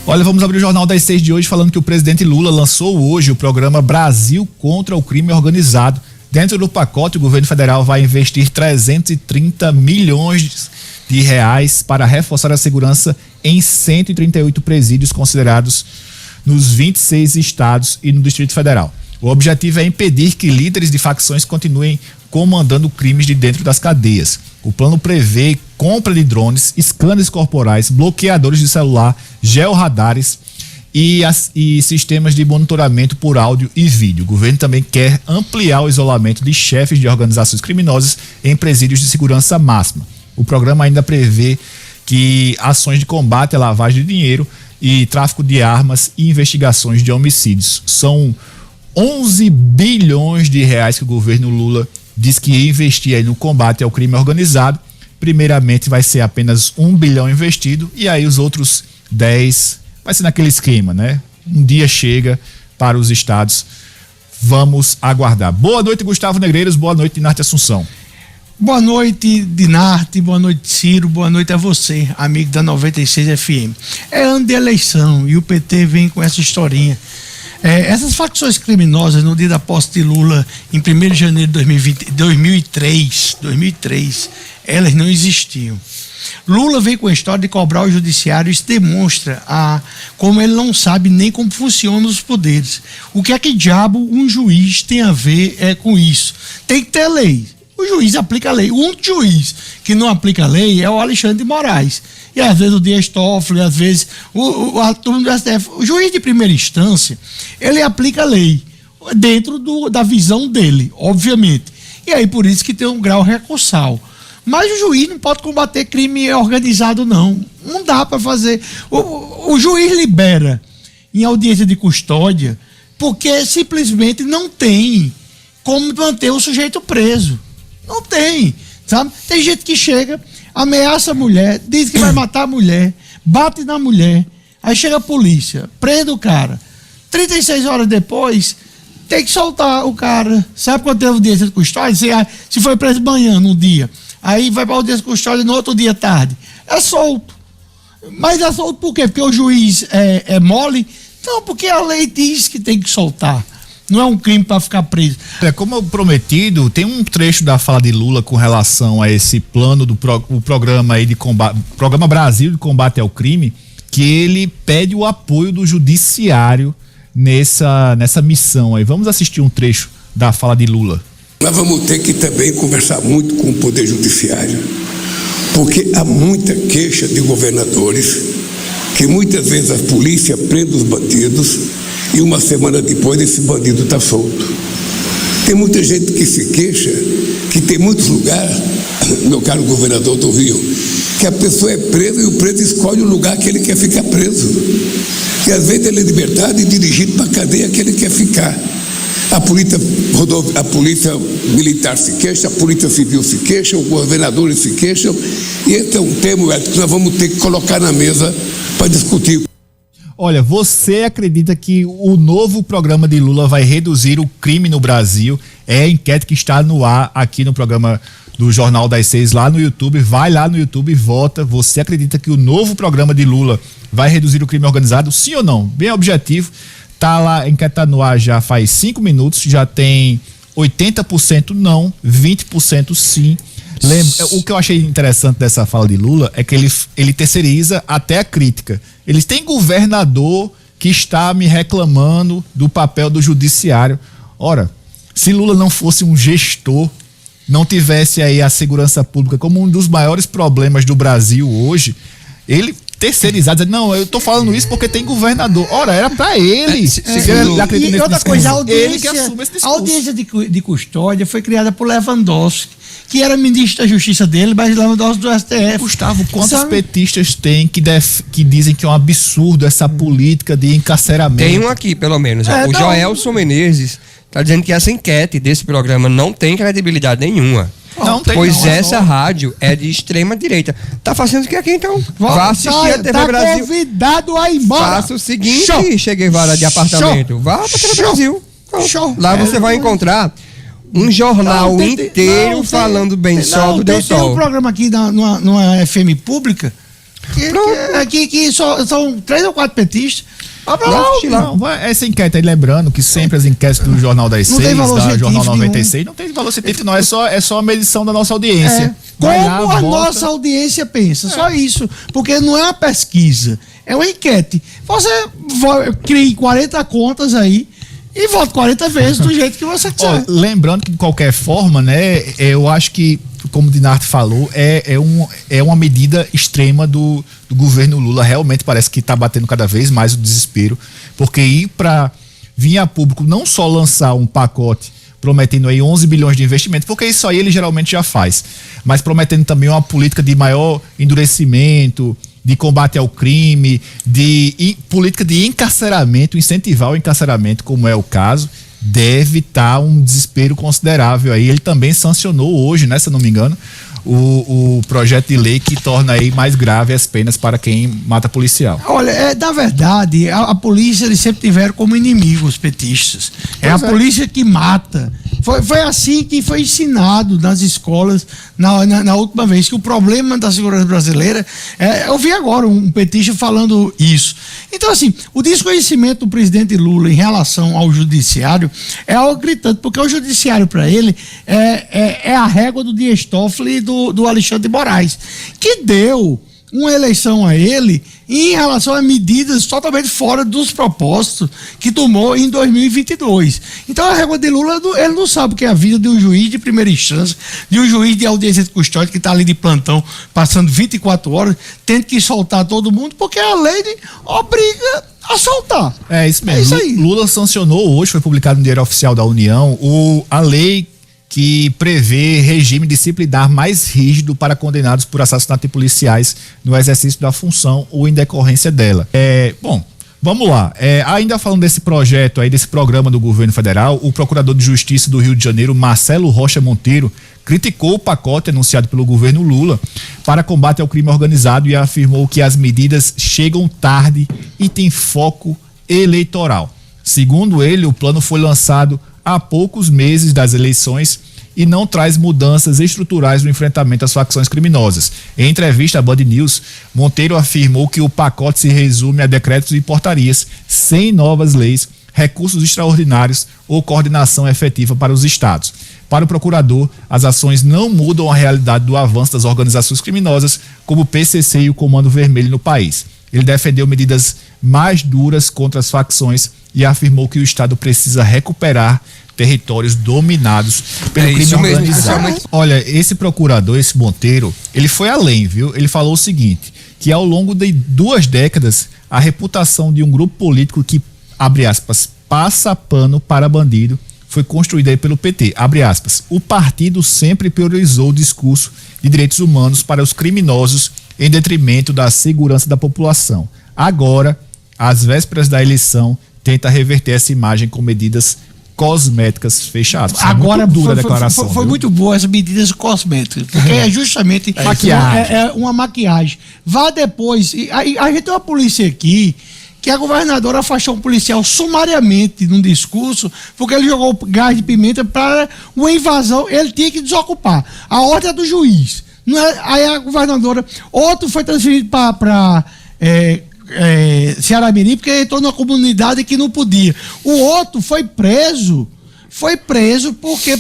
Olha, vamos abrir o Jornal das 6 de hoje falando que o presidente Lula lançou hoje o programa Brasil contra o Crime Organizado. Dentro do pacote, o governo federal vai investir 330 milhões de reais para reforçar a segurança em 138 presídios considerados nos 26 estados e no Distrito Federal. O objetivo é impedir que líderes de facções continuem comandando crimes de dentro das cadeias. O plano prevê compra de drones, scanners corporais, bloqueadores de celular, georradares e sistemas de monitoramento por áudio e vídeo. O governo também quer ampliar o isolamento de chefes de organizações criminosas em presídios de segurança máxima. O programa ainda prevê que ações de combate à lavagem de dinheiro e tráfico de armas e investigações de homicídios. São 11 bilhões de reais que o governo Lula diz que ia investir aí no combate ao crime organizado. Primeiramente vai ser apenas 1 bilhão investido e aí os outros 10 vai ser naquele esquema, né? Um dia chega para os estados. Vamos aguardar. Boa noite, Gustavo Negreiros. Boa noite, Dinarte Assunção. Boa noite, Dinarte. Boa noite, Ciro. Boa noite a você, amigo da 96 FM. É ano de eleição e o PT vem com essa historinha. Essas facções criminosas, no dia da posse de Lula, em 1º de janeiro de 2003, elas não existiam. Lula vem com a história de cobrar o judiciário. Isso demonstra como ele não sabe nem como funcionam os poderes. O que é que diabo um juiz tem a ver com isso? Tem que ter lei. O juiz aplica a lei. O único juiz que não aplica a lei é o Alexandre de Moraes. E às vezes o Dias Toffoli, às vezes a turma do STF. O juiz de primeira instância, ele aplica a lei dentro da visão dele, obviamente. E aí por isso que tem um grau recursal. Mas o juiz não pode combater crime organizado, não. Não dá para fazer. O juiz libera em audiência de custódia porque simplesmente não tem como manter o sujeito preso. Não tem, sabe? Tem gente que chega, ameaça a mulher, diz que vai matar a mulher, bate na mulher, aí chega a polícia, prende o cara. 36 horas depois, tem que soltar o cara. Sabe quando teve audiência de custódia? Se foi preso manhã, num dia, aí vai para a audiência de custódia no outro dia tarde. É solto. Mas é solto por quê? Porque o juiz é mole? Não, porque a lei diz que tem que soltar. Não é um crime para ficar preso. Como prometido, tem um trecho da fala de Lula com relação a esse plano do programa aí de combate, Programa Brasil de Combate ao Crime, que ele pede o apoio do judiciário nessa missão aí. Vamos assistir um trecho da fala de Lula. Nós vamos ter que também conversar muito com o Poder Judiciário, porque há muita queixa de governadores que muitas vezes a polícia prende os bandidos e uma semana depois esse bandido está solto. Tem muita gente que se queixa que tem muitos lugares, meu caro governador do Rio, que a pessoa é presa e o preso escolhe o lugar que ele quer ficar preso. E às vezes ele é libertado e dirigido para a cadeia que ele quer ficar. A polícia militar se queixa, a polícia civil se queixa, os governadores se queixam, e esse é um tema que nós vamos ter que colocar na mesa para discutir. Olha, você acredita que o novo programa de Lula vai reduzir o crime no Brasil? É a enquete que está no ar aqui no programa do Jornal das 6 lá no YouTube. Vai lá no YouTube e vota. Você acredita que o novo programa de Lula vai reduzir o crime organizado? Sim ou não? Bem objetivo. Tá lá, a enquete tá no ar já faz 5 minutos, já tem 80% não, 20% sim. O que eu achei interessante dessa fala de Lula é que ele terceiriza até a crítica. Eles têm governador que está me reclamando do papel do judiciário. Ora, se Lula não fosse um gestor, não tivesse aí a segurança pública como um dos maiores problemas do Brasil hoje, ele terceirizado, dizer, não, eu tô falando isso porque tem governador. Ora, era pra ele. E outra coisa, ele que assume esse discurso. A audiência de custódia foi criada por Lewandowski, que era ministro da Justiça dele, mas Lewandowski do STF. Gustavo, quantos petistas tem que dizem que é um absurdo essa política de encarceramento? Tem um aqui, pelo menos. O Joelson Menezes tá dizendo que essa enquete desse programa não tem credibilidade nenhuma. Não tem, pois essa rádio é de extrema direita. Tá fazendo o que aqui então? Vá assistir a TV tá Brasil. Convidado a ir embora. Faça o seguinte, Che Guevara de apartamento. Vá pra TV Brasil. Lá você vai encontrar um jornal inteiro falando bem só do Del Sol. Tem um programa aqui numa FM pública Que são 3 ou 4 petistas. Não, essa enquete aí, lembrando que sempre as enquetes do Jornal das 6, da Jornal 96, não tem valor científico, não. É só a medição da nossa audiência. Como a nossa audiência pensa, só isso. Porque não é uma pesquisa, é uma enquete. Você cria 40 contas aí e vota 40 vezes do jeito que você quiser. Lembrando que, de qualquer forma, né, eu acho que, como o Dinarte falou, é uma medida extrema do governo Lula. Realmente parece que está batendo cada vez mais o desespero, porque vir a público não só lançar um pacote prometendo aí 11 bilhões de investimento, porque isso aí ele geralmente já faz, mas prometendo também uma política de maior endurecimento, de combate ao crime, política de encarceramento, incentivar o encarceramento, como é o caso, deve estar um desespero considerável aí. Ele também sancionou hoje, né, se eu não me engano, o projeto de lei que torna aí mais grave as penas para quem mata policial. Olha, na verdade, a polícia eles sempre tiveram como inimigo os petistas. É a polícia que mata. Foi assim que foi ensinado nas escolas na última vez, que o problema da segurança brasileira eu vi agora um petista falando isso. Então, assim, o desconhecimento do presidente Lula em relação ao judiciário é algo gritante, porque o judiciário para ele é a régua do Dias Toffoli e do Alexandre de Moraes, que deu uma eleição a ele em relação a medidas totalmente fora dos propósitos que tomou em 2022. Então a régua de Lula, ele não sabe o que é a vida de um juiz de primeira instância, de um juiz de audiência de custódia que está ali de plantão, passando 24 horas, tendo que soltar todo mundo, porque a lei obriga a soltar. É isso mesmo. É isso aí. Lula sancionou hoje, foi publicado no Diário Oficial da União, a lei que prevê regime disciplinar mais rígido para condenados por assassinato de policiais no exercício da função ou em decorrência dela. Bom, vamos lá. Ainda falando desse projeto aí, desse programa do governo federal, o procurador de Justiça do Rio de Janeiro, Marcelo Rocha Monteiro, criticou o pacote anunciado pelo governo Lula para combate ao crime organizado e afirmou que as medidas chegam tarde e têm foco eleitoral. Segundo ele, o plano foi lançado há poucos meses das eleições e não traz mudanças estruturais no enfrentamento às facções criminosas. Em entrevista à Band News, Monteiro afirmou que o pacote se resume a decretos e portarias, sem novas leis, recursos extraordinários ou coordenação efetiva para os estados. Para o procurador, as ações não mudam a realidade do avanço das organizações criminosas, como o PCC e o Comando Vermelho no país. Ele defendeu medidas mais duras contra as facções e afirmou que o Estado precisa recuperar territórios dominados pelo crime organizado. Olha, esse procurador, esse Monteiro, ele foi além, viu? Ele falou o seguinte, que ao longo de 2 décadas, a reputação de um grupo político que, abre aspas, passa pano para bandido, foi construída aí pelo PT, abre aspas. O partido sempre priorizou o discurso de direitos humanos para os criminosos em detrimento da segurança da população. Agora, às vésperas da eleição, tenta reverter essa imagem com medidas cosméticas fechadas. Agora, muito dura a declaração. Foi muito boa essas medidas cosméticas, porque é justamente uma maquiagem. Vá depois, a gente tem uma polícia aqui, que a governadora afastou um policial sumariamente num discurso, porque ele jogou gás de pimenta para uma invasão, ele tinha que desocupar. A ordem é do juiz. Não é, aí a governadora, outro foi transferido para Ceará Mirim, porque entrou numa comunidade que não podia. O outro foi preso porque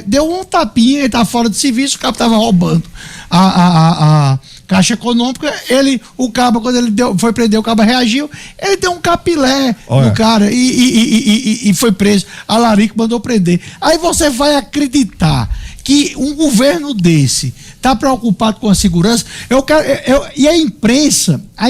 deu um tapinha, ele estava fora de serviço, o cabo estava roubando a Caixa Econômica, o cabo, quando ele foi prender, o cabo reagiu, ele deu um capilé no cara e foi preso. A Larico mandou prender. Aí você vai acreditar que um governo desse está preocupado com a segurança? E a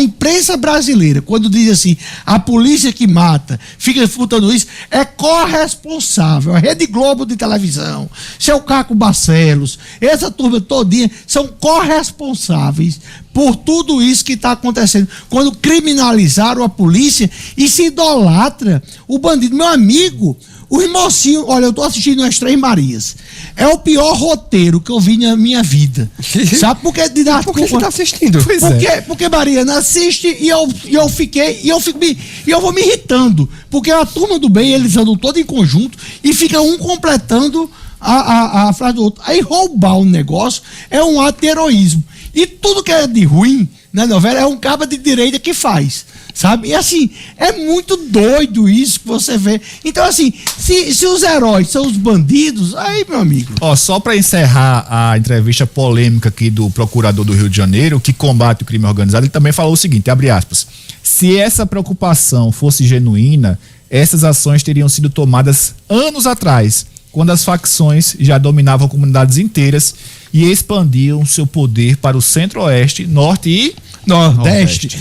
imprensa brasileira, quando diz assim, a polícia que mata, fica disputando isso, é corresponsável. A Rede Globo de televisão, seu Caco Barcelos, essa turma todinha são corresponsáveis por tudo isso que está acontecendo. Quando criminalizaram a polícia e se idolatra o bandido. Meu amigo, os mocinhos, olha, eu tô assistindo as Três Marias. É o pior roteiro que eu vi na minha vida. Sabe por que? Por que você tá assistindo? Porque Mariana assiste e eu vou me irritando. Porque a turma do bem, eles andam todos em conjunto e fica um completando a frase do outro. Aí roubar um negócio é um ato de heroísmo. E tudo que é de ruim na novela, é um cabo de direita que faz, sabe? E assim, é muito doido isso que você vê. Então assim, se os heróis são os bandidos, aí, meu amigo. Ó, só para encerrar a entrevista polêmica aqui do procurador do Rio de Janeiro, que combate o crime organizado, ele também falou o seguinte, abre aspas, se essa preocupação fosse genuína, essas ações teriam sido tomadas anos atrás, quando as facções já dominavam comunidades inteiras e expandiam seu poder para o centro-oeste, norte e Nordeste.